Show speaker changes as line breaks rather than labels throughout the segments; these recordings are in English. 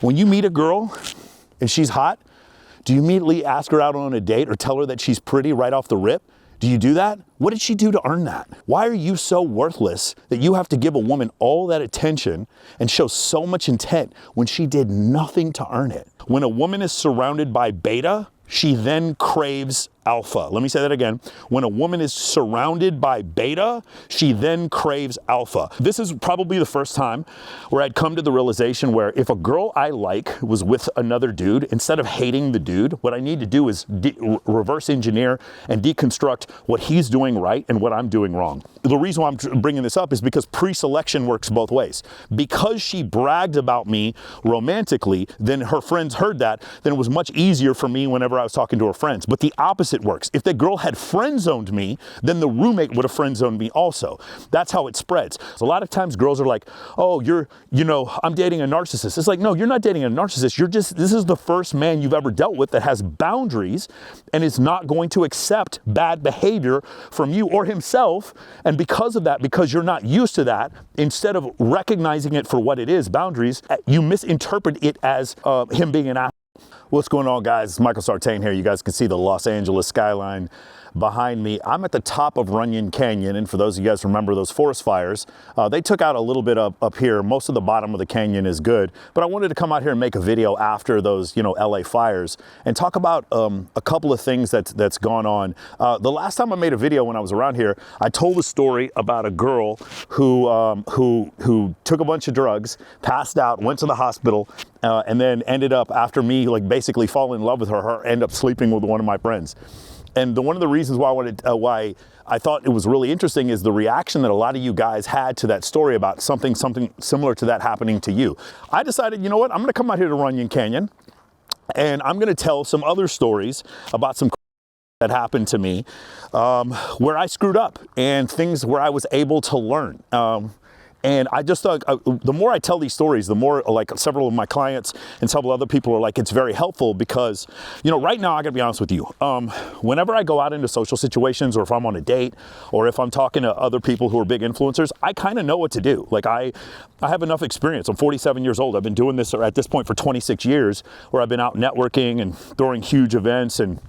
When you meet a girl and she's hot, do you immediately ask her out on a date or tell her that she's pretty right off the rip? Do you do that? What did she do to earn that? Why are you so worthless that you have to give a woman all that attention and show so much intent when she did nothing to earn it? When a woman is surrounded by beta, she then craves alpha. Let me say that again. When a woman is surrounded by beta, she then craves alpha. This is probably the first time where I'd come to the realization where if a girl I like was with another dude, instead of hating the dude, what I need to do is reverse engineer and deconstruct what he's doing right and what I'm doing wrong. The reason why I'm bringing this up is because pre-selection works both ways. Because she bragged about me romantically, then her friends heard that, then it was much easier for me whenever I was talking to her friends. But the opposite works. If the girl had friend zoned me, then the roommate would have friend zoned me also. That's how it spreads. So a lot of times girls are like, oh, I'm dating a narcissist. It's like, no, you're not dating a narcissist. This is the first man you've ever dealt with that has boundaries and is not going to accept bad behavior from you or himself. And because of that, because you're not used to that, instead of recognizing it for what it is, boundaries, you misinterpret it as him being an asshole. What's going on, guys? It's Michael Sartain here. You guys can see the Los Angeles skyline behind me. I'm at the top of Runyon Canyon, and for those of you guys who remember those forest fires, they took out a little bit up here. Most of the bottom of the canyon is good, but I wanted to come out here and make a video after those, LA fires and talk about a couple of things that's gone on. The last time I made a video when I was around here, I told a story about a girl who took a bunch of drugs, passed out, went to the hospital, and then ended up, after me basically falling in love with her, end up sleeping with one of my friends. And one of the reasons why I thought it was really interesting is the reaction that a lot of you guys had to that story about something similar to that happening to you. I decided, you know what, I'm gonna come out here to Runyon Canyon and I'm gonna tell some other stories about some that happened to me where I screwed up and things where I was able to learn. And I just thought the more I tell these stories, the more several of my clients and several other people are like, it's very helpful because, right now, I gotta be honest with you. Whenever I go out into social situations or if I'm on a date or if I'm talking to other people who are big influencers, I kind of know what to do. I have enough experience. I'm 47 years old. I've been doing this at this point for 26 years where I've been out networking and throwing huge events and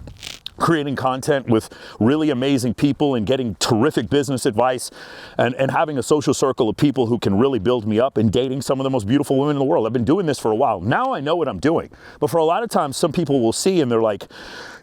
creating content with really amazing people and getting terrific business advice and having a social circle of people who can really build me up and dating some of the most beautiful women in the world. I've been doing this for a while. Now I know what I'm doing. But for a lot of times, some people will see and they're like,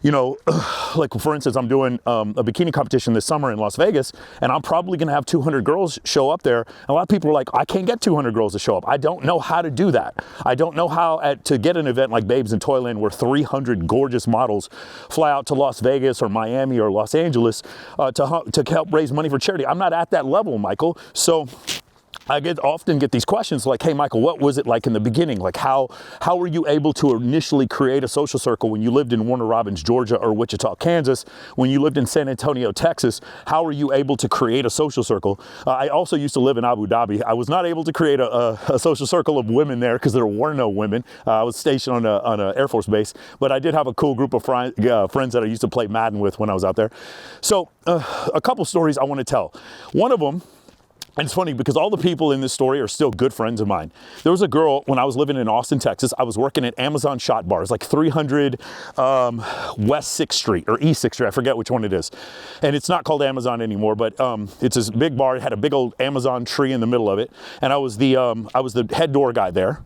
for instance, I'm doing a bikini competition this summer in Las Vegas, and I'm probably going to have 200 girls show up there. And a lot of people are like, I can't get 200 girls to show up. I don't know how to do that. I don't know how to get an event like Babes in Toyland where 300 gorgeous models fly out to Las Vegas or Miami or Los Angeles to help raise money for charity. I'm not at that level, Michael. So I often get these questions like, hey, Michael, what was it like in the beginning? Like, how were you able to initially create a social circle when you lived in Warner Robins, Georgia, or Wichita, Kansas? When you lived in San Antonio, Texas, how were you able to create a social circle? I also used to live in Abu Dhabi. I was not able to create a social circle of women there because there were no women. I was stationed on an Air Force base, but I did have a cool group of friends that I used to play Madden with when I was out there. So a couple stories I want to tell. One of them, and it's funny because all the people in this story are still good friends of mine. There was a girl when I was living in Austin, Texas. I was working at Amazon Shot Bars, like 300 West 6th Street or East 6th Street. I forget which one it is. And it's not called Amazon anymore, but it's this big bar. It had a big old Amazon tree in the middle of it. And I was the head door guy there.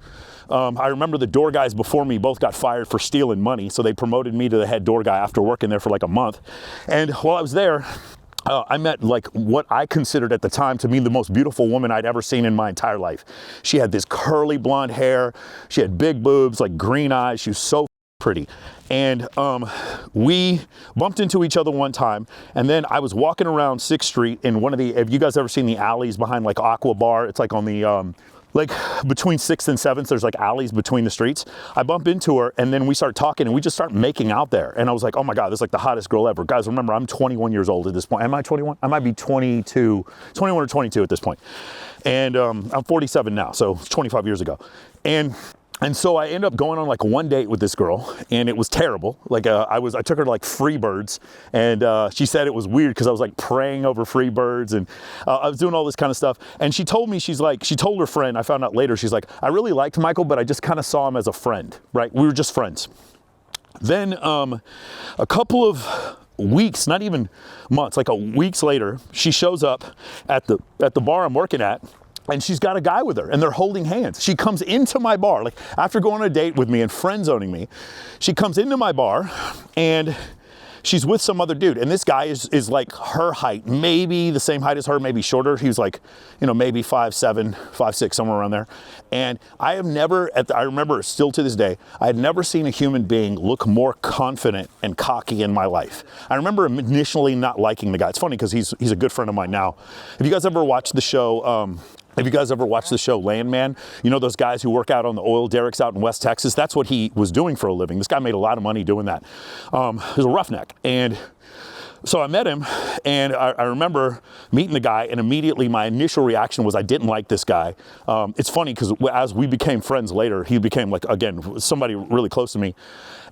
I remember the door guys before me both got fired for stealing money. So they promoted me to the head door guy after working there for like a month. And while I was there, I met what I considered at the time to be the most beautiful woman I'd ever seen in my entire life. She had this curly blonde hair. She had big boobs, green eyes. She was so pretty. And we bumped into each other one time. And then I was walking around 6th Street in one of have you guys ever seen the alleys behind Aqua Bar? It's on the between 6th and 7th, there's alleys between the streets. I bump into her and then we start talking and we just start making out there. And I was like, oh my God, this is the hottest girl ever. Guys, remember, I'm 21 years old at this point. Am I 21? I might be 21 or 22 at this point. And I'm 47 now, so it's 25 years ago. And And so I ended up going on like one date with this girl, and it was terrible. Like I took her to like Freebirds, and she said it was weird because I was like praying over Freebirds, and I was doing all this kind of stuff. And she told me, she told her friend, I found out later, she's like, I really liked Michael, but I just kind of saw him as a friend, right? We were just friends. Then a couple of weeks, not even months, like weeks later, she shows up at the bar I'm working at. And she's got a guy with her, and they're holding hands. She comes into my bar, like after going on a date with me and friend zoning me, she comes into my bar, and she's with some other dude. And this guy is like her height, maybe the same height as her, maybe shorter. He was like, you know, maybe 5'7", 5'6", somewhere around there. And I remember still to this day, I had never seen a human being look more confident and cocky in my life. I remember initially not liking the guy. It's funny because he's a good friend of mine now. Have you guys ever watched the show? Have you guys ever watched the show Landman? You know those guys who work out on the oil derricks out in West Texas? That's what he was doing for a living. This guy made a lot of money doing that. He was a roughneck. And so I met him, and I remember meeting the guy, and immediately my initial reaction was I didn't like this guy. It's funny because as we became friends later, he became like, again, somebody really close to me.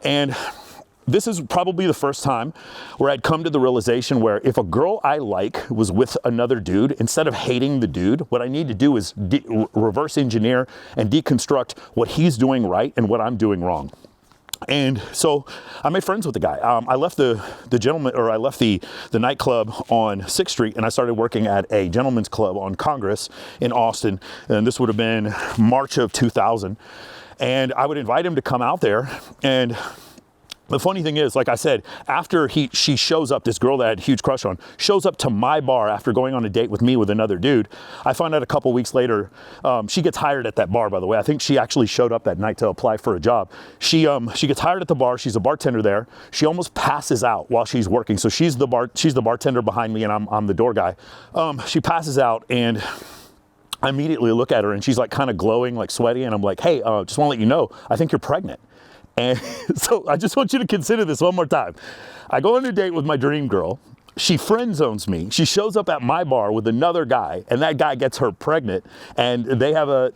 And this is probably the first time where I'd come to the realization where if a girl I like was with another dude, instead of hating the dude, what I need to do is reverse engineer and deconstruct what he's doing right and what I'm doing wrong. And so I made friends with the guy. I left the nightclub on 6th Street, and I started working at a gentleman's club on Congress in Austin. And this would have been March of 2000. And I would invite him to come out there, and the funny thing is, like I said, after she shows up, this girl that I had a huge crush on, shows up to my bar after going on a date with me with another dude. I find out a couple weeks later, she gets hired at that bar, by the way. I think she actually showed up that night to apply for a job. She gets hired at the bar. She's a bartender there. She almost passes out while she's working. So she's the bartender behind me, and I'm the door guy. She passes out, and I immediately look at her, and she's like kind of glowing, like sweaty. And I'm like, hey, just want to let you know, I think you're pregnant. And so I just want you to consider this one more time. I go on a date with my dream girl. She friend zones me. She shows up at my bar with another guy, and that guy gets her pregnant. And they have a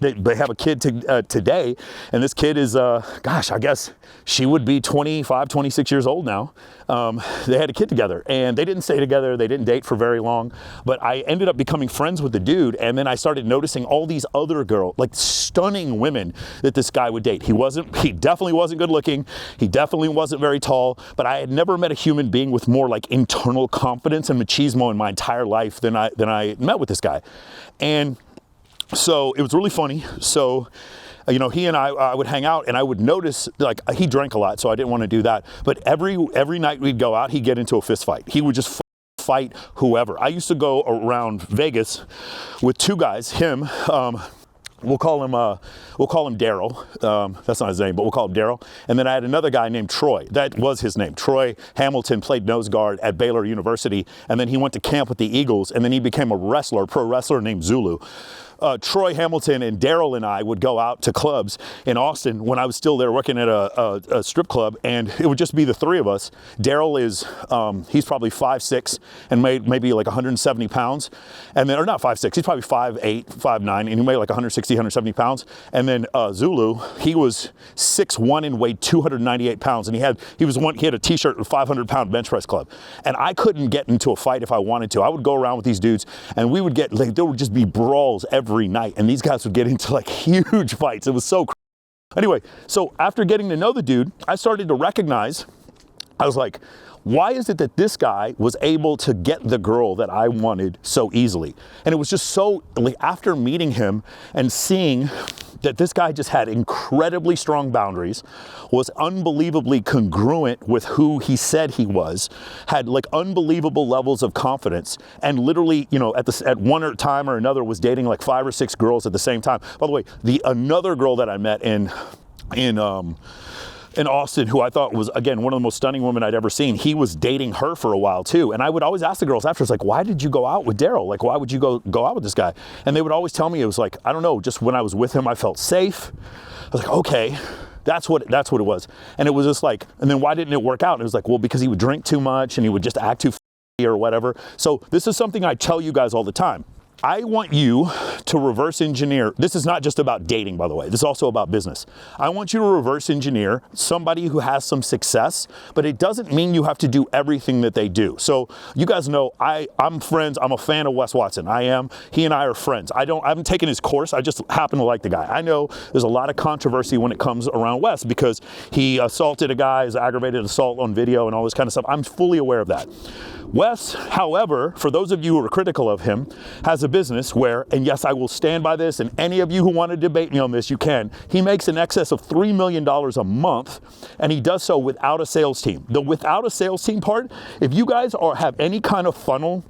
kid today. And this kid is, gosh, I guess she would be 25, 26 years old now. They had a kid together, and they didn't stay together. They didn't date for very long. But I ended up becoming friends with the dude, and then I started noticing all these other girls, like stunning women that this guy would date. He definitely wasn't good looking. He definitely wasn't very tall, but I had never met a human being with more like internal confidence and machismo in my entire life than I met with this guy. And so it was really funny. So, you know, he and I would hang out, and I would notice, like, he drank a lot, so I didn't want to do that. But every night we'd go out, he'd get into a fist fight. He would just fight whoever. I used to go around Vegas with two guys, him, we'll call him Daryl. That's not his name, but we'll call him Daryl. And then I had another guy named Troy. That was his name. Troy Hamilton played nose guard at Baylor University, and then he went to camp with the Eagles, and then he became a pro wrestler named Zulu. Troy Hamilton and Daryl and I would go out to clubs in Austin when I was still there working at a strip club, and it would just be the three of us. Daryl he's probably 5'6" and made maybe like 170 pounds. And then, or not 5'6", he's probably 5'8", 5'9", and he made like 160, 170 pounds. And then Zulu, he was 6'1" and weighed 298 pounds. And he had a t-shirt with 500-pound bench press club. And I couldn't get into a fight if I wanted to. I would go around with these dudes, and we would get, like, there would just be brawls every night, and these guys would get into like huge fights. It was so crazy. Anyway, so after getting to know the dude, I started to recognize, I was like, why is it that this guy was able to get the girl that I wanted so easily? And it was just so, like, after meeting him and seeing that this guy just had incredibly strong boundaries, was unbelievably congruent with who he said he was, had like unbelievable levels of confidence, and literally, you know, at one time or another was dating like 5 or 6 girls at the same time. By the way, another girl that I met in Austin, who I thought was, again, one of the most stunning women I'd ever seen, he was dating her for a while too. And I would always ask the girls afterwards, like, why did you go out with Daryl? Like, why would you go out with this guy? And they would always tell me, it was like, I don't know, just when I was with him, I felt safe. I was like, okay, that's what it was. And it was just like, and then why didn't it work out? And it was like, well, because he would drink too much and he would just act too or whatever. So this is something I tell you guys all the time. I want you to reverse engineer. This is not just about dating, by the way. This is also about business. I want you to reverse engineer somebody who has some success, but it doesn't mean you have to do everything that they do. So you guys know I'm friends. I'm a fan of Wes Watson. I am. He and I are friends. I haven't taken his course. I just happen to like the guy. I know there's a lot of controversy when it comes around Wes because he assaulted a guy, his aggravated assault on video and all this kind of stuff. I'm fully aware of that. Wes, however, for those of you who are critical of him, has a business where, and yes, I will stand by this, and any of you who want to debate me on this, you can. He makes in excess of $3 million a month, and he does so without a sales team. The without a sales team part, if you guys have any kind of funnel,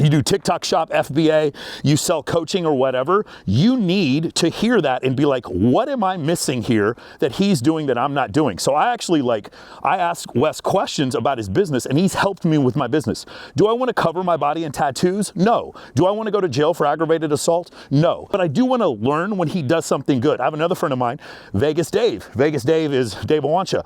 you do TikTok shop, FBA, you sell coaching or whatever, you need to hear that and be like, what am I missing here that he's doing that I'm not doing? So I ask Wes questions about his business and he's helped me with my business. Do I want to cover my body in tattoos? No. Do I want to go to jail for aggravated assault? No. But I do want to learn when he does something good. I have another friend of mine, Vegas Dave. Vegas Dave is Dave Awancha.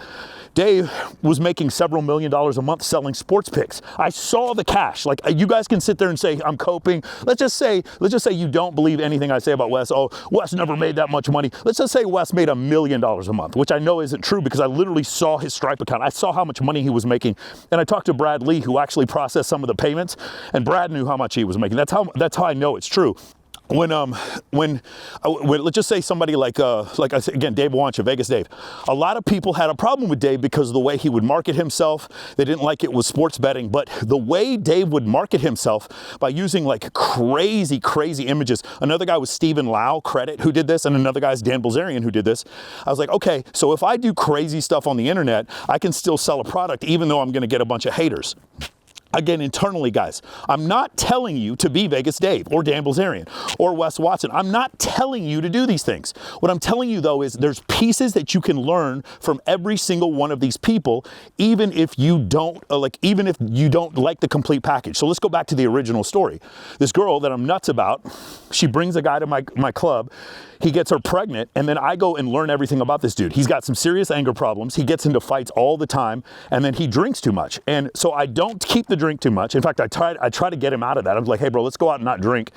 Dave was making several $1 million a month selling sports picks. I saw the cash. Like, you guys can sit there and say, I'm coping. Let's just say you don't believe anything I say about Wes. Oh, Wes never made that much money. Let's just say Wes made $1 million a month, which I know isn't true because I literally saw his Stripe account. I saw how much money he was making. And I talked to Brad Lee, who actually processed some of the payments, and Brad knew how much he was making. That's how I know it's true. When let's just say somebody like I said again, Dave Wancha, Vegas Dave. A lot of people had a problem with Dave because of the way he would market himself. They didn't like it with sports betting, but the way Dave would market himself by using like crazy images. Another guy was Stephen Lau, Credit, who did this, and another guy's Dan Bilzerian, who did this. I was like, okay, so if I do crazy stuff on the internet, I can still sell a product even though I'm going to get a bunch of haters. Again, internally, guys, I'm not telling you to be Vegas Dave or Dan Bilzerian or Wes Watson. I'm not telling you to do these things. What I'm telling you, though, is there's pieces that you can learn from every single one of these people, even if you don't like the complete package. So let's go back to the original story. This girl that I'm nuts about, she brings a guy to my club. He gets her pregnant, and then I go and learn everything about this dude. He's got some serious anger problems. He gets into fights all the time, and then he drinks too much. And so I don't keep the drink too much. In fact, I try to get him out of that. I'm like, hey, bro, let's go out and not drink.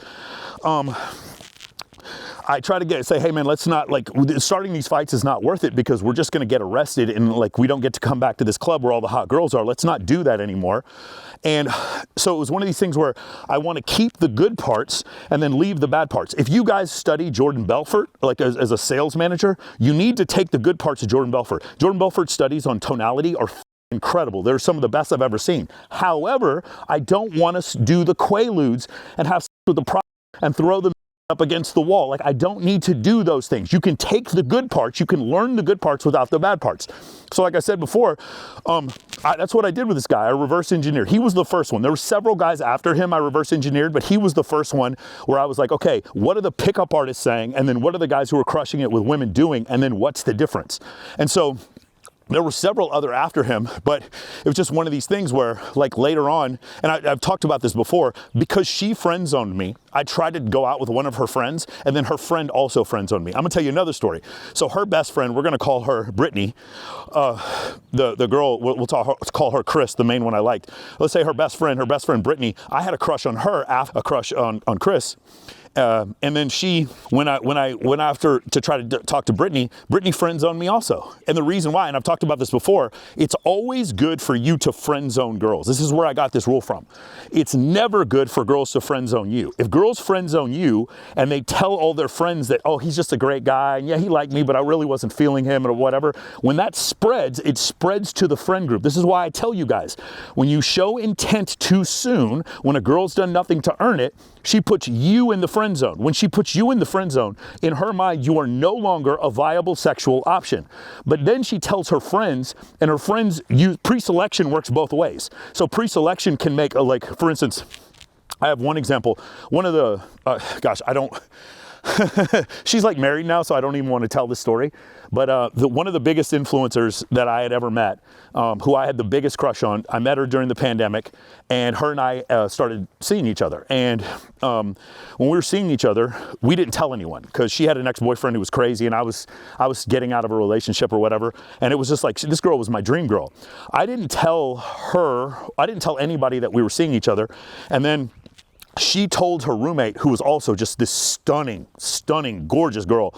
I try to say, hey man, let's not, like, starting these fights is not worth it because we're just going to get arrested and like we don't get to come back to this club where all the hot girls are. Let's not do that anymore. And so it was one of these things where I want to keep the good parts and then leave the bad parts. If you guys study Jordan Belfort, like as a sales manager, you need to take the good parts of Jordan Belfort. Jordan Belfort's studies on tonality are incredible. They're some of the best I've ever seen. However, I don't want to do the quaaludes and have sex with the product and throw them up against the wall. Like, I don't need to do those things. You can take the good parts, you can learn the good parts without the bad parts. So like I said before, that's what I did with this guy. I reverse engineered. He was the first one. There were several guys after him I reverse engineered, but he was the first one where I was like, okay, what are the pickup artists saying? And then what are the guys who are crushing it with women doing? And then what's the difference? And so there were several other after him, but it was just one of these things where, like, later on, and I've talked about this before, because she friend zoned me, I tried to go out with one of her friends, and then her friend also friend zoned me. I'm gonna tell you another story. So her best friend, we're gonna call her Brittany, the girl, we'll call her Chris, the main one I liked. Let's say her best friend Brittany, I had a crush on her, a crush on Chris. And then when I went after to try to talk to Brittany friend zoned me also. And the reason why, and I've talked about this before, it's always good for you to friend zone girls. This is where I got this rule from. It's never good for girls to friend zone you. If girls friend zone you and they tell all their friends that, oh, he's just a great guy, and yeah, he liked me, but I really wasn't feeling him or whatever, when that spreads, it spreads to the friend group. This is why I tell you guys, when you show intent too soon, when a girl's done nothing to earn it, she puts you in the friend zone. When she puts you in the friend zone, in her mind, you are no longer a viable sexual option. But then she tells her friends, and her friends use pre-selection works both ways. So pre-selection can make like, for instance, I have one example. One of the, she's like married now, so I don't even want to tell this story. But one of the biggest influencers that I had ever met, who I had the biggest crush on, I met her during the pandemic, and her and I started seeing each other. And when we were seeing each other, we didn't tell anyone because she had an ex-boyfriend who was crazy, and I was getting out of a relationship or whatever. And it was just like, this girl was my dream girl. I didn't tell anybody that we were seeing each other. And then she told her roommate, who was also just this stunning, gorgeous girl,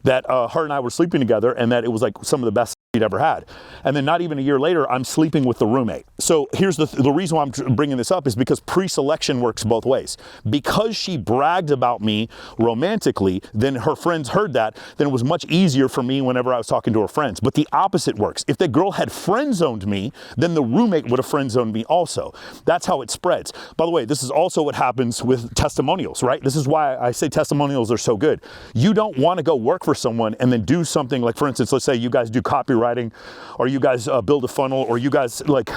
that her and I were sleeping together and that it was like some of the best she'd ever had. And then not even a year later, I'm sleeping with the roommate. So here's the reason why I'm bringing this up is because pre-selection works both ways. Because she bragged about me romantically, then her friends heard that, then it was much easier for me whenever I was talking to her friends. But the opposite works. If the girl had friend-zoned me, then the roommate would have friend-zoned me also. That's how it spreads. By the way, this is also what happens with testimonials, right? This is why I say testimonials are so good. You don't want to go work for someone and then do something like, for instance, let's say you guys do copywriting, or you guys build a funnel, or you guys like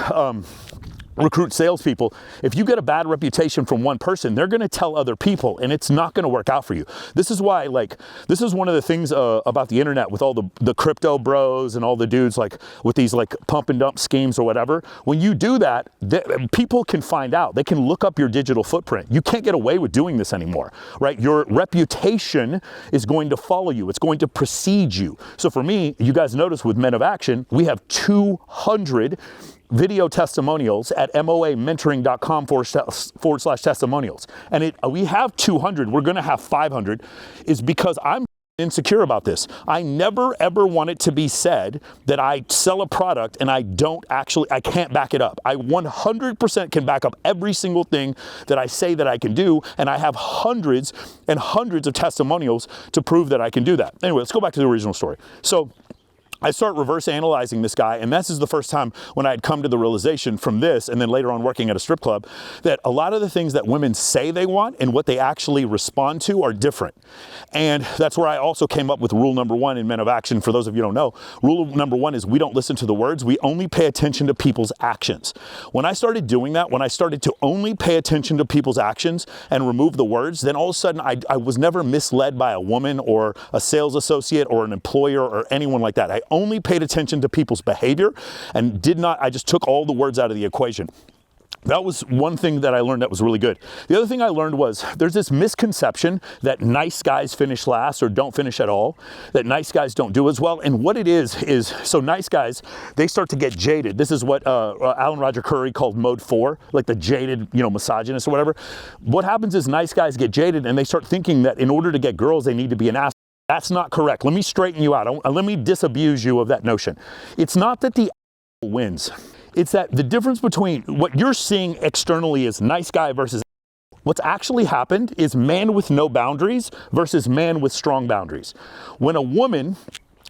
recruit salespeople. If you get a bad reputation from one person, they're going to tell other people, and it's not going to work out for you. This is why, like, this is one of the things about the internet with all the crypto bros and all the dudes like with these like pump and dump schemes or whatever. When you do that, people can find out. They can look up your digital footprint. You can't get away with doing this anymore, right? Your reputation is going to follow you. It's going to precede you. So for me, you guys notice with Men of Action, we have 200 video testimonials at moamentoring.com/testimonials. And we have 200, we're gonna have 500, is because I'm insecure about this. I never ever want it to be said that I sell a product and I can't back it up. I 100% can back up every single thing that I say that I can do, and I have hundreds and hundreds of testimonials to prove that I can do that. Anyway, let's go back to the original story. So I start reverse analyzing this guy, and this is the first time when I had come to the realization from this, and then later on working at a strip club, that a lot of the things that women say they want and what they actually respond to are different. And that's where I also came up with rule number 1 in Men of Action. For those of you who don't know, rule number 1 is we don't listen to the words, we only pay attention to people's actions. When I started doing that, when I started to only pay attention to people's actions and remove the words, then all of a sudden I was never misled by a woman or a sales associate or an employer or anyone like that. I only paid attention to people's behavior and I just took all the words out of the equation. That was one thing that I learned that was really good. The other thing I learned was there's this misconception that nice guys finish last or don't finish at all, that nice guys don't do as well. And what it is so nice guys, they start to get jaded. This is what Alan Roger Curry called mode 4, like the jaded, misogynist or whatever. What happens is nice guys get jaded and they start thinking that in order to get girls, they need to be an ass. That's not correct. Let me straighten you out. Let me disabuse you of that notion. It's not that the wins. It's that the difference between what you're seeing externally is nice guy versus what's actually happened is man with no boundaries versus man with strong boundaries. When a woman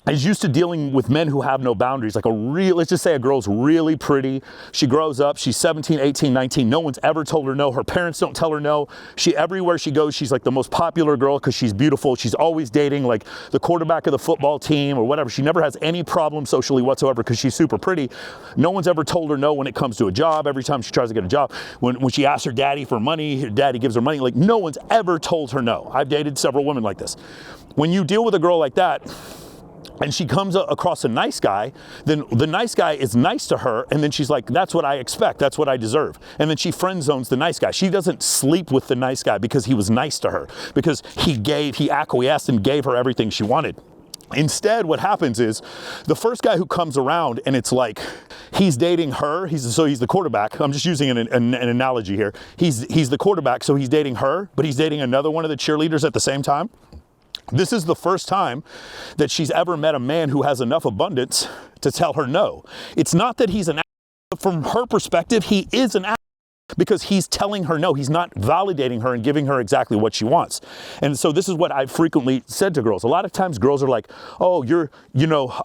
is used to dealing with men who have no boundaries, like let's just say a girl's really pretty, she grows up, she's 17, 18, 19, no one's ever told her no, her parents don't tell her no, everywhere she goes, she's like the most popular girl because she's beautiful, she's always dating like the quarterback of the football team or whatever, she never has any problem socially whatsoever because she's super pretty. No one's ever told her no when it comes to a job. Every time she tries to get a job, when she asks her daddy for money, her daddy gives her money, like no one's ever told her no. I've dated several women like this. When you deal with a girl like that, and she comes across a nice guy, then the nice guy is nice to her, and then she's like, that's what I expect, that's what I deserve. And then she friend zones the nice guy. She doesn't sleep with the nice guy because he was nice to her, because he acquiesced and gave her everything she wanted. Instead, what happens is the first guy who comes around and it's like he's dating her, he's the quarterback. I'm just using an analogy here. He's the quarterback, so he's dating her, but he's dating another one of the cheerleaders at the same time. This is the first time that she's ever met a man who has enough abundance to tell her no. It's not that he's an ass, but from her perspective, he is an ass because he's telling her no. He's not validating her and giving her exactly what she wants. And so this is what I've frequently said to girls. A lot of times girls are like, oh,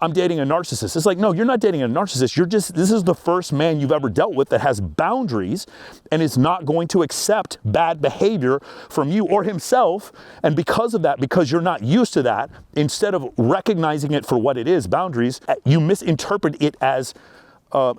I'm dating a narcissist. It's like, no, you're not dating a narcissist. This is the first man you've ever dealt with that has boundaries and is not going to accept bad behavior from you or himself. And because of that, because you're not used to that, instead of recognizing it for what it is, boundaries, you misinterpret it as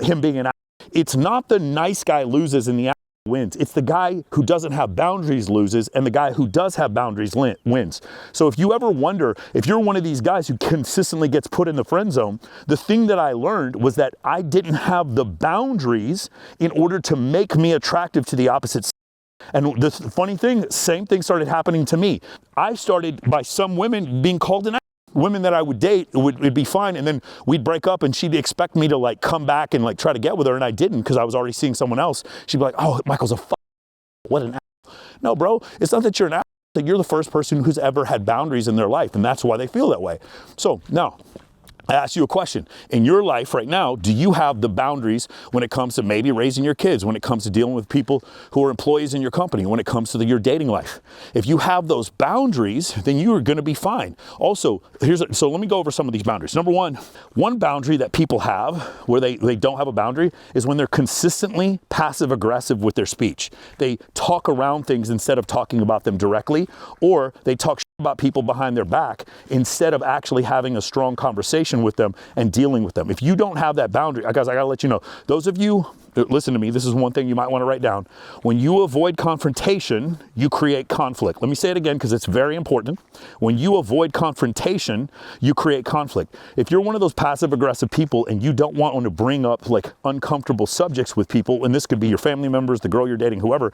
him being an ass. It's not the nice guy loses and the ass wins. It's the guy who doesn't have boundaries loses, and the guy who does have boundaries wins. So if you ever wonder, if you're one of these guys who consistently gets put in the friend zone, the thing that I learned was that I didn't have the boundaries in order to make me attractive to the opposite sex. And the funny thing, same thing started happening to me. I started by some women being called an ass. Women that I would date would be fine, and then we'd break up and she'd expect me to like come back and like try to get with her, and I didn't because I was already seeing someone else. She'd be like, oh, Michael's a what an ass. No, bro, it's not that you're an asshole, that you're the first person who's ever had boundaries in their life, and that's why they feel that way. So now, I ask you a question. In your life right now, do you have the boundaries when it comes to maybe raising your kids, when it comes to dealing with people who are employees in your company, when it comes to your dating life? If you have those boundaries, then you are going to be fine. Also, so let me go over some of these boundaries. Number one boundary that people have where they don't have a boundary is when they're consistently passive aggressive with their speech. They talk around things instead of talking about them directly, or they talk about people behind their back instead of actually having a strong conversation with them and dealing with them. If you don't have that boundary, guys, I gotta let you know, those of you, listen to me, this is one thing you might want to write down. When you avoid confrontation, you create conflict. Let me say it again because it's very important. When you avoid confrontation, you create conflict. If you're one of those passive aggressive people and you don't want to bring up like uncomfortable subjects with people, and this could be your family members, the girl you're dating, whoever,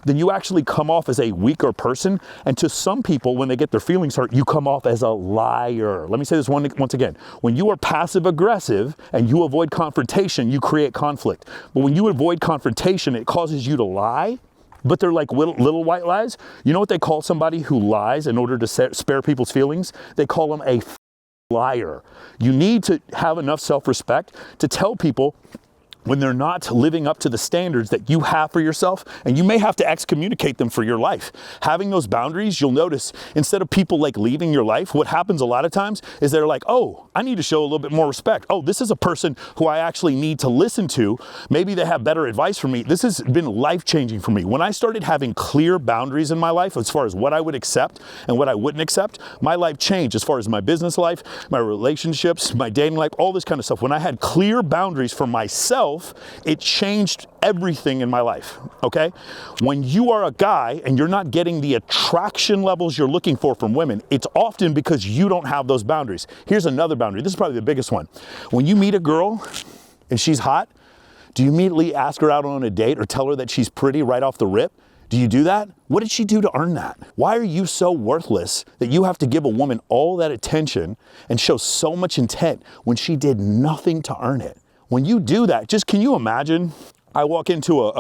then you actually come off as a weaker person. And to some people, when they get their feelings hurt, you come off as a liar. Let me say this once again. When you are passive aggressive and you avoid confrontation, you create conflict. But when you avoid confrontation, it causes you to lie, but they're like little white lies. You know what they call somebody who lies in order to spare people's feelings? They call them a liar. You need to have enough self-respect to tell people when they're not living up to the standards that you have for yourself, and you may have to excommunicate them for your life. Having those boundaries, you'll notice, instead of people like leaving your life, what happens a lot of times is they're like, oh, I need to show a little bit more respect. Oh, this is a person who I actually need to listen to. Maybe they have better advice for me. This has been life-changing for me. When I started having clear boundaries in my life as far as what I would accept and what I wouldn't accept, my life changed as far as my business life, my relationships, my dating life, all this kind of stuff. When I had clear boundaries for myself, it changed everything in my life, okay? When you are a guy and you're not getting the attraction levels you're looking for from women, it's often because you don't have those boundaries. Here's another boundary. This is probably the biggest one. When you meet a girl and she's hot, do you immediately ask her out on a date or tell her that she's pretty right off the rip? Do you do that? What did she do to earn that? Why are you so worthless that you have to give a woman all that attention and show so much intent when she did nothing to earn it? When you do that, just can you imagine? I walk into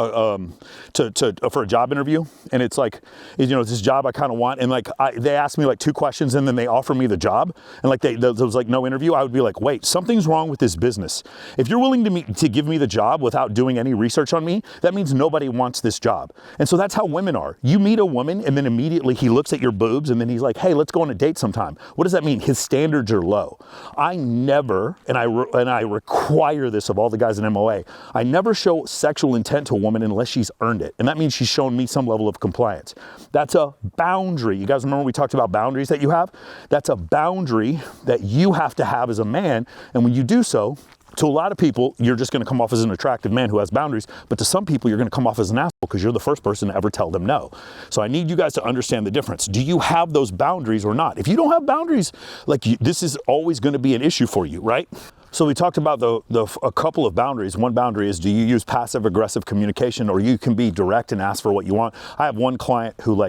for a job interview, and it's like, you know, this job I kind of want, and like they ask me like 2 questions, and then they offer me the job, and like there was like no interview. I would be like, wait, something's wrong with this business. If you're willing to give me the job without doing any research on me, that means nobody wants this job. And so that's how women are. You meet a woman, and then immediately he looks at your boobs, and then he's like, hey, let's go on a date sometime. What does that mean? His standards are low. I never, and I require this of all the guys in MOA, I never show sexual intent to a woman unless she's earned it. And that means she's shown me some level of compliance. That's a boundary. You guys remember we talked about boundaries that you have? That's a boundary that you have to have as a man. And when you do so, to a lot of people, you're just going to come off as an attractive man who has boundaries. But to some people, you're going to come off as an asshole because you're the first person to ever tell them no. So I need you guys to understand the difference. Do you have those boundaries or not? If you don't have boundaries, this is always going to be an issue for you, right? So we talked about a couple of boundaries. One boundary is, do you use passive aggressive communication, or you can be direct and ask for what you want? I have one client who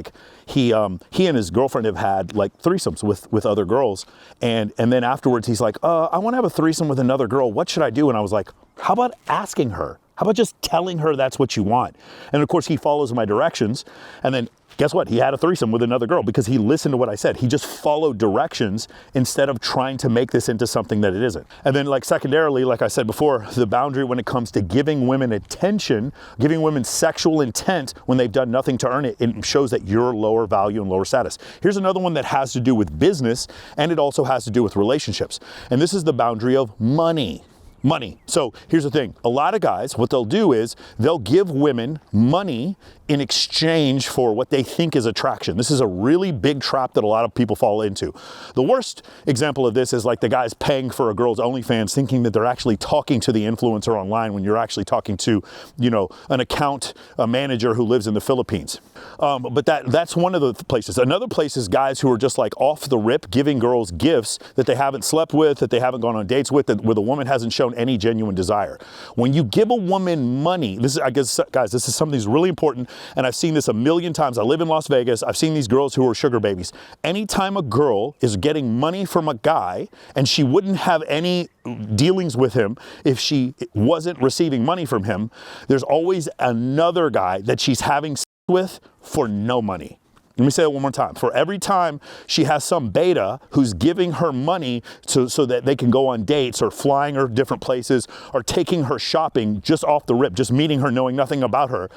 he and his girlfriend have had like threesomes with other girls. And then afterwards he's like, I want to have a threesome with another girl. What should I do? And I was like, how about asking her? How about just telling her that's what you want? And of course he follows my directions, and then guess what? He had a threesome with another girl because he listened to what I said. He just followed directions instead of trying to make this into something that it isn't. And then secondarily, like I said before, the boundary when it comes to giving women attention, giving women sexual intent when they've done nothing to earn it, it shows that you're lower value and lower status. Here's another one that has to do with business, and it also has to do with relationships. And this is the boundary of money. Money. So here's the thing. A lot of guys, what they'll do is they'll give women money in exchange for what they think is attraction. This is a really big trap that a lot of people fall into. The worst example of this is like the guys paying for a girl's OnlyFans thinking that they're actually talking to the influencer online when you're actually talking to, an account manager who lives in the Philippines. But that's one of the places. Another place is guys who are just like off the rip giving girls gifts that they haven't slept with, that they haven't gone on dates with, where the woman hasn't shown any genuine desire. When you give a woman money, this is something that's really important, and I've seen this a million times. I live in Las Vegas. I've seen these girls who are sugar babies. Anytime a girl is getting money from a guy and she wouldn't have any dealings with him if she wasn't receiving money from him, there's always another guy that she's having with for no money. Let me say that one more time. For every time she has some beta who's giving her money so that they can go on dates or flying her different places or taking her shopping just off the rip, just meeting her, knowing nothing about her.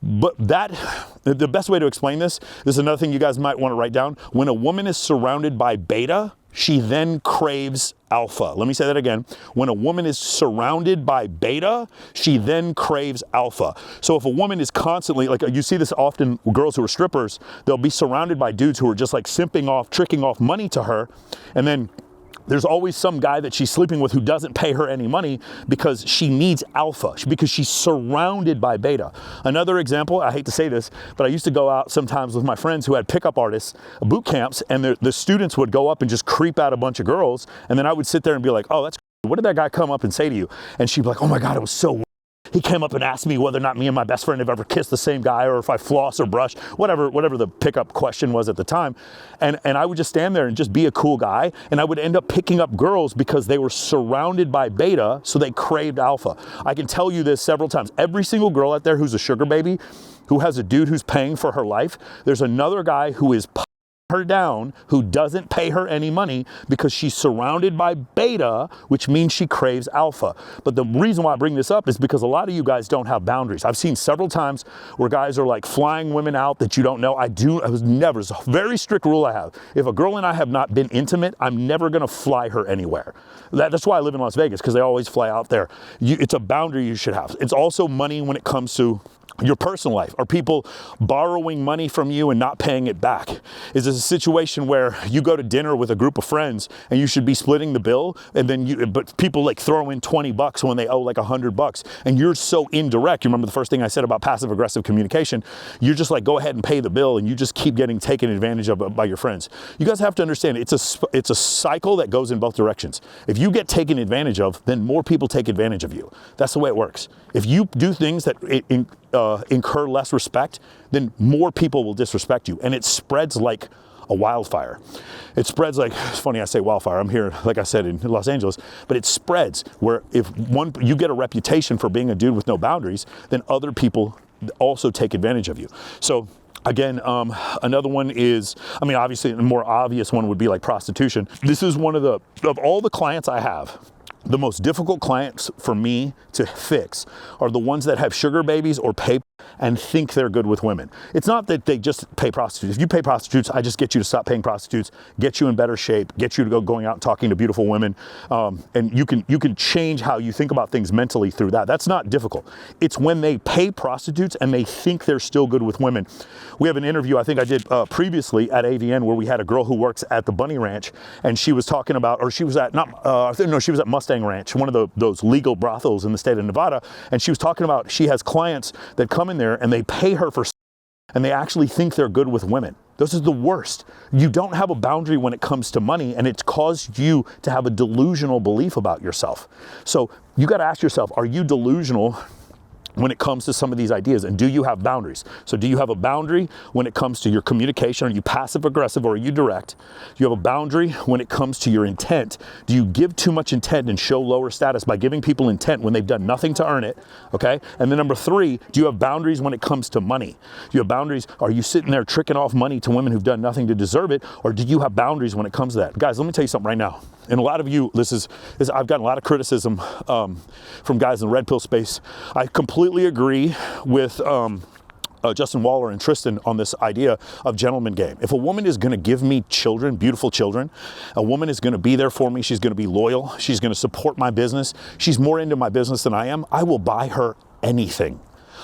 But the best way to explain this is another thing you guys might want to write down. When a woman is surrounded by beta, she then craves alpha. Let me say that again. When a woman is surrounded by beta, she then craves alpha. So if a woman is constantly, like you see this often, girls who are strippers, they'll be surrounded by dudes who are just like simping off, tricking off money to her, and then there's always some guy that she's sleeping with who doesn't pay her any money because she needs alpha, because she's surrounded by beta. Another example, I hate to say this, but I used to go out sometimes with my friends who had pickup artists, boot camps, and the students would go up and just creep out a bunch of girls, and then I would sit there and be like, oh, that's cool. What did that guy come up and say to you? And she'd be like, oh my God, it was so he came up and asked me whether or not me and my best friend have ever kissed the same guy, or if I floss or brush, whatever the pickup question was at the time. And I would just stand there and just be a cool guy. And I would end up picking up girls because they were surrounded by beta, so they craved alpha. I can tell you this several times. Every single girl out there who's a sugar baby, who has a dude who's paying for her life, there's another guy who is her down, who doesn't pay her any money because she's surrounded by beta, which means she craves alpha. But the reason why I bring this up is because a lot of you guys don't have boundaries. I've seen several times where guys are like flying women out that you don't know. It's a very strict rule I have. If a girl and I have not been intimate, I'm never going to fly her anywhere. That's why I live in Las Vegas, because they always fly out there. It's a boundary you should have. It's also money when it comes to your personal life. Are people borrowing money from you and not paying it back? Is this a situation where you go to dinner with a group of friends and you should be splitting the bill, and then but people like throw in $20 when they owe like $100, and you're so indirect? You remember the first thing I said about passive aggressive communication? You're just like, go ahead and pay the bill, and you just keep getting taken advantage of by your friends. You guys have to understand, it's a cycle that goes in both directions. If you get taken advantage of, then more people take advantage of you. That's the way it works. If you do things that incur less respect, then more people will disrespect you, and it spreads like a wildfire. It spreads like, it's funny I say wildfire, I'm here, like I said, in Los Angeles, but it spreads where if you get a reputation for being a dude with no boundaries, then other people also take advantage of you. So again, another one is, obviously a more obvious one would be like prostitution. This is one of all the clients I have, the most difficult clients for me to fix are the ones that have sugar babies or pay and think they're good with women. It's not that they just pay prostitutes. If you pay prostitutes, I just get you to stop paying prostitutes, get you in better shape, get you to going out and talking to beautiful women, and you can change how you think about things mentally through that. That's not difficult. It's when they pay prostitutes and they think they're still good with women. We have an interview I think I did previously at AVN where we had a girl who works at the Bunny Ranch, and she was talking about, or she was at she was at Mustang Ranch, one of those legal brothels in the state of Nevada, and she was talking about she has clients that come in there and they pay her for, and they actually think they're good with women. This is the worst. You don't have a boundary when it comes to money, and it's caused you to have a delusional belief about yourself. So you got to ask yourself, are you delusional when it comes to some of these ideas, and do you have boundaries? So do you have a boundary when it comes to your communication? Are you passive aggressive or are you direct? Do you have a boundary when it comes to your intent? Do you give too much intent and show lower status by giving people intent when they've done nothing to earn it? Okay. And then number 3, do you have boundaries when it comes to money? Do you have boundaries? Are you sitting there tricking off money to women who've done nothing to deserve it? Or do you have boundaries when it comes to that? Guys, let me tell you something right now. And a lot of you, I've gotten a lot of criticism from guys in the red pill space. I completely agree with Justin Waller and Tristan on this idea of gentleman game. If a woman is going to give me children, beautiful children, a woman is going to be there for me, she's going to be loyal, she's going to support my business, she's more into my business than I am, I will buy her anything.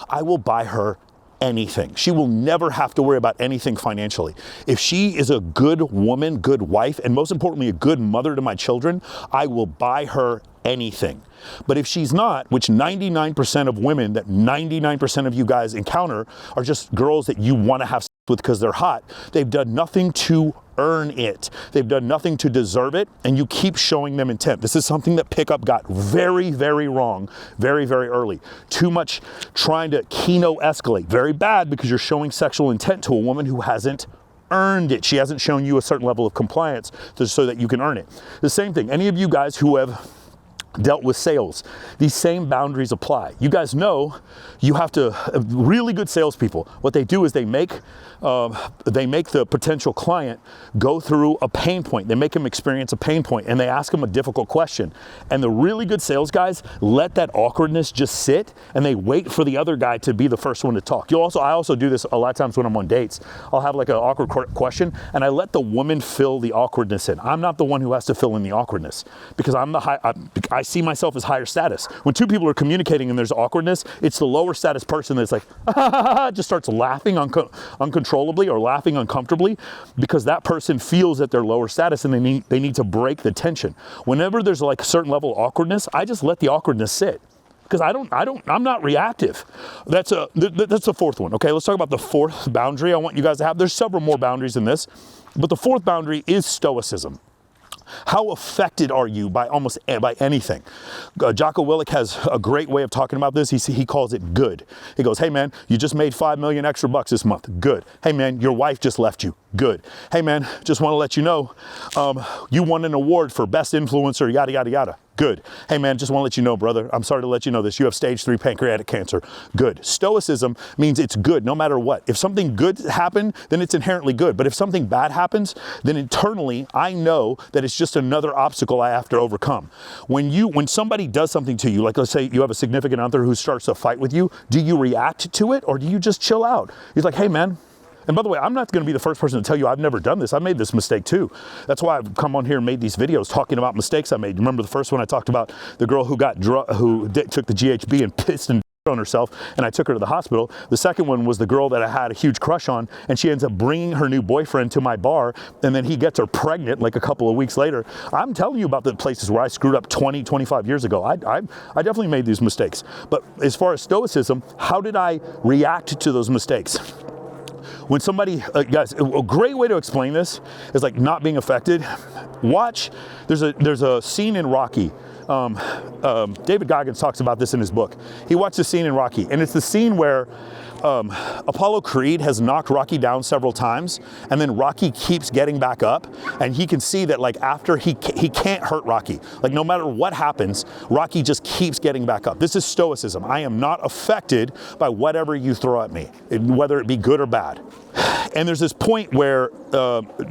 I will buy her anything. She will never have to worry about anything financially. If she is a good woman, good wife, and most importantly, a good mother to my children, I will buy her anything. But if she's not, which 99% of women that 99% of you guys encounter are just girls that you want to have sex with because they're hot, they've done nothing to earn it. They've done nothing to deserve it, and you keep showing them intent. This is something that pickup got very, very wrong very, very early. Too much trying to keno escalate. Very bad, because you're showing sexual intent to a woman who hasn't earned it. She hasn't shown you a certain level of compliance so that you can earn it. The same thing, any of you guys who have dealt with sales, these same boundaries apply. You guys know you have to, really good salespeople, what they do is they make the potential client go through a pain point. They make them experience a pain point and they ask them a difficult question. And the really good sales guys let that awkwardness just sit and they wait for the other guy to be the first one to talk. I also do this a lot of times when I'm on dates. I'll have like an awkward question and I let the woman fill the awkwardness in. I'm not the one who has to fill in the awkwardness because I see myself as higher status. When two people are communicating and there's awkwardness, it's the lower status person that's like, just starts laughing uncontrollably or laughing uncomfortably because that person feels that they're lower status and they need to break the tension. Whenever there's like a certain level of awkwardness, I just let the awkwardness sit. Because I'm not reactive. That's the fourth one. Okay, let's talk about the fourth boundary I want you guys to have. There's several more boundaries in this, but the fourth boundary is stoicism. How affected are you by anything? Jocko Willink has a great way of talking about this. He calls it good. He goes, hey man, you just made $5 million extra bucks this month. Good. Hey man, your wife just left you. Good. Hey man, just want to let you know, you won an award for best influencer, yada, yada, yada. Good. Hey man, just want to let you know, brother, I'm sorry to let you know this. You have stage 3 pancreatic cancer. Good. Stoicism means it's good no matter what. If something good happened, then it's inherently good. But if something bad happens, then internally I know that it's just another obstacle I have to overcome. When somebody does something to you, like let's say you have a significant other who starts a fight with you, do you react to it or do you just chill out? He's like, hey man. And by the way, I'm not going to be the first person to tell you I've never done this. I made this mistake too. That's why I've come on here and made these videos talking about mistakes I made. Remember the first one I talked about the girl who took the GHB and pissed and on herself and I took her to the hospital. The second one was the girl that I had a huge crush on and she ends up bringing her new boyfriend to my bar and then he gets her pregnant like a couple of weeks later. I'm telling you about the places where I screwed up 25 years ago. I definitely made these mistakes. But as far as stoicism, how did I react to those mistakes? When somebody, guys, a great way to explain this is like not being affected. Watch, there's a scene in Rocky. David Goggins talks about this in his book. He watched a scene in Rocky, and it's the scene where Apollo Creed has knocked Rocky down several times, and then Rocky keeps getting back up, and he can see that like after he can't hurt Rocky. Like no matter what happens, Rocky just keeps getting back up. This is stoicism. I am not affected by whatever you throw at me, whether it be good or bad. And there's this point where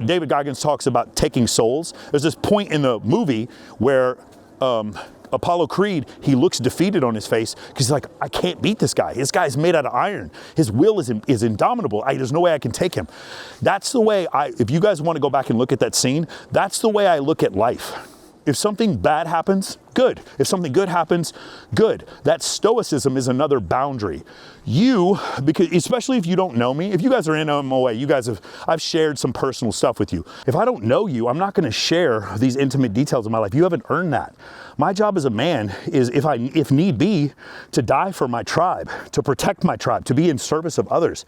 David Goggins talks about taking souls. There's this point in the movie where Apollo Creed, he looks defeated on his face because he's like, I can't beat this guy. This guy's made out of iron. His will is indomitable. There's no way I can take him. That's the way if you guys want to go back and look at that scene, that's the way I look at life. If something bad happens, good. If something good happens, good. That stoicism is another boundary. Because especially if you don't know me, if you guys are in MOA, I've shared some personal stuff with you. If I don't know you, I'm not going to share these intimate details of my life. You haven't earned that. My job as a man is, if need be, to die for my tribe, to protect my tribe, to be in service of others.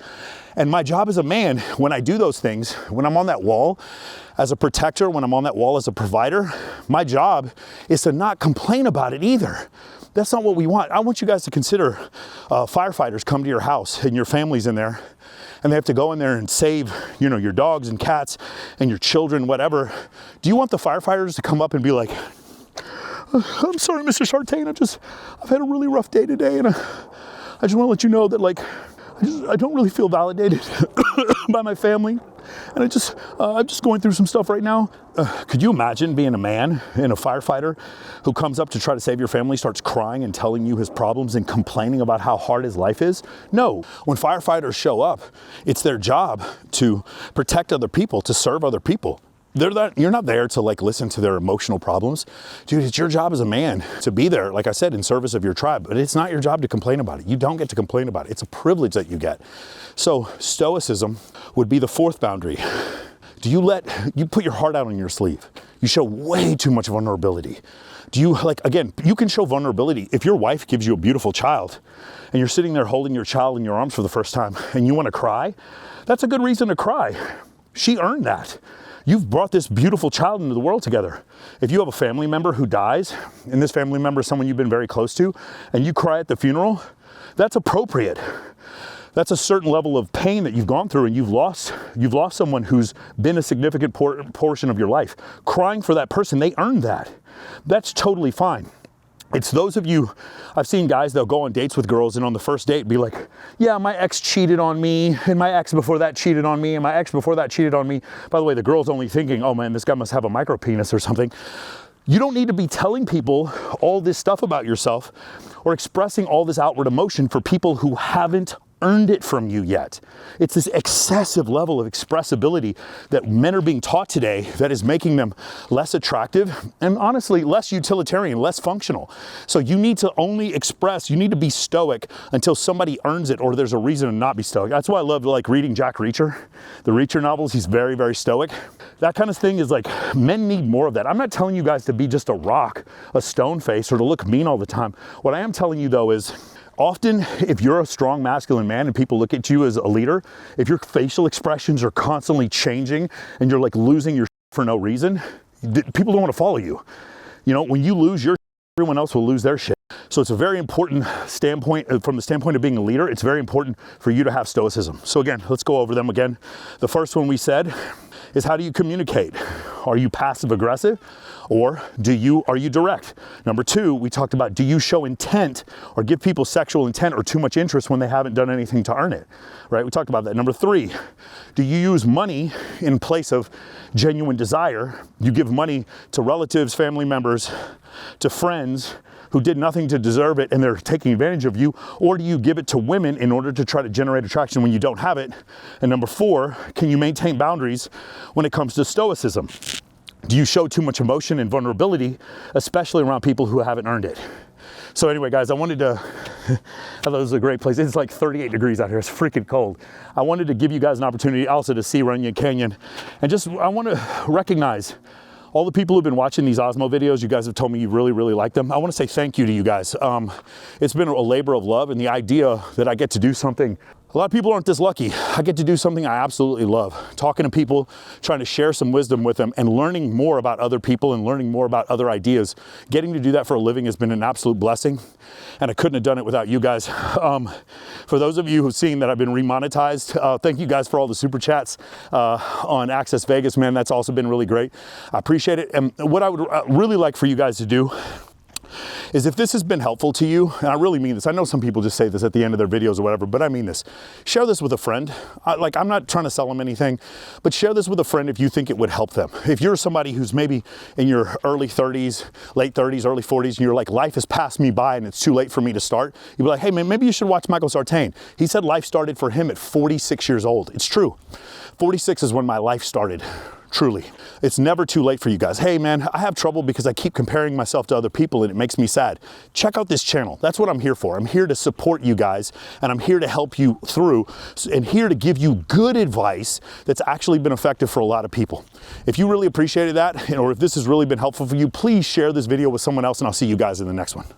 And my job as a man, when I do those things, when I'm on that wall as a protector, when I'm on that wall as a provider, my job is to not complain about it either. That's not what we want. I want you guys to consider firefighters come to your house and your family's in there and they have to go in there and save, your dogs and cats and your children, whatever. Do you want the firefighters to come up and be like, I'm sorry, Mr. Sartain, I've had a really rough day today and I just want to let you know that I don't really feel validated by my family. And I'm just going through some stuff right now. Could you imagine being a man and a firefighter who comes up to try to save your family, starts crying and telling you his problems and complaining about how hard his life is? No. When firefighters show up, it's their job to protect other people, to serve other people. You're not there to listen to their emotional problems. Dude, it's your job as a man to be there, like I said, in service of your tribe, but it's not your job to complain about it. You don't get to complain about it. It's a privilege that you get. So stoicism would be the fourth boundary. Do you put your heart out on your sleeve? You show way too much vulnerability. Do you, again, you can show vulnerability. If your wife gives you a beautiful child and you're sitting there holding your child in your arms for the first time and you want to cry, that's a good reason to cry. She earned that. You've brought this beautiful child into the world together. If you have a family member who dies, and this family member is someone you've been very close to, and you cry at the funeral, that's appropriate. That's a certain level of pain that you've gone through, and you've lost someone who's been a significant portion of your life. Crying for that person, they earned that. That's totally fine. It's those of you, I've seen guys, they'll go on dates with girls and on the first date be like, yeah, my ex cheated on me, and my ex before that cheated on me, and my ex before that cheated on me. By the way, the girl's only thinking, oh man, this guy must have a micro penis or something. You don't need to be telling people all this stuff about yourself or expressing all this outward emotion for people who haven't earned it from you yet. It's this excessive level of expressibility that men are being taught today that is making them less attractive and honestly less utilitarian, less functional. So you need to only express, you need to be stoic until somebody earns it or there's a reason to not be stoic. That's why I love like reading Jack Reacher, the Reacher novels. He's very, very stoic. That kind of thing is like, men need more of that. I'm not telling you guys to be just a rock, a stone face, or to look mean all the time. What I am telling you though is, often, if you're a strong masculine man and people look at you as a leader, if your facial expressions are constantly changing and you're like losing your for no reason, people don't want to follow you. You know, when you lose your everyone else will lose their shit. So it's a very important standpoint, from the standpoint of being a leader, it's very important for you to have stoicism. So again, let's go over them again. The first one we said is, how do you communicate? Are you passive aggressive or are you direct? Number two, we talked about, do you show intent or give people sexual intent or too much interest when they haven't done anything to earn it, right? We talked about that. Number three, do you use money in place of genuine desire? You give money to relatives, family members, to friends who did nothing to deserve it and they're taking advantage of you, or do you give it to women in order to try to generate attraction when you don't have it? And number four, can you maintain boundaries when it comes to stoicism? Do you show too much emotion and vulnerability, especially around people who haven't earned it? So anyway, guys, I wanted to, I thought this was a great place. It's like 38 degrees out here. It's freaking cold. I wanted to give you guys an opportunity also to see Runyon Canyon. And just, I want to recognize all the people who've been watching these Osmo videos. You guys have told me you really, really like them. I want to say thank you to you guys. It's been a labor of love, and the idea that I get to do something, a lot of people aren't this lucky. I get to do something I absolutely love. Talking to people, trying to share some wisdom with them, and learning more about other people and learning more about other ideas. Getting to do that for a living has been an absolute blessing, and I couldn't have done it without you guys. For those of you who've seen that I've been remonetized, thank you guys for all the super chats on Access Vegas, man. That's also been really great. I appreciate it. And what I would really like for you guys to do is, if this has been helpful to you, and I really mean this, I know some people just say this at the end of their videos or whatever, but I mean this, share this with a friend. I'm not trying to sell them anything, but share this with a friend if you think it would help them. If you're somebody who's maybe in your early 30s, late 30s, early 40s, and you're like, life has passed me by and it's too late for me to start, you'd be like, hey man, maybe you should watch Michael Sartain. He said life started for him at 46 years old. It's true. 46 is when my life started. Truly. It's never too late for you guys. Hey man, I have trouble because I keep comparing myself to other people and it makes me sad. Check out this channel. That's what I'm here for. I'm here to support you guys, and I'm here to help you through, and here to give you good advice that's actually been effective for a lot of people. If you really appreciated that, or if this has really been helpful for you, please share this video with someone else, and I'll see you guys in the next one.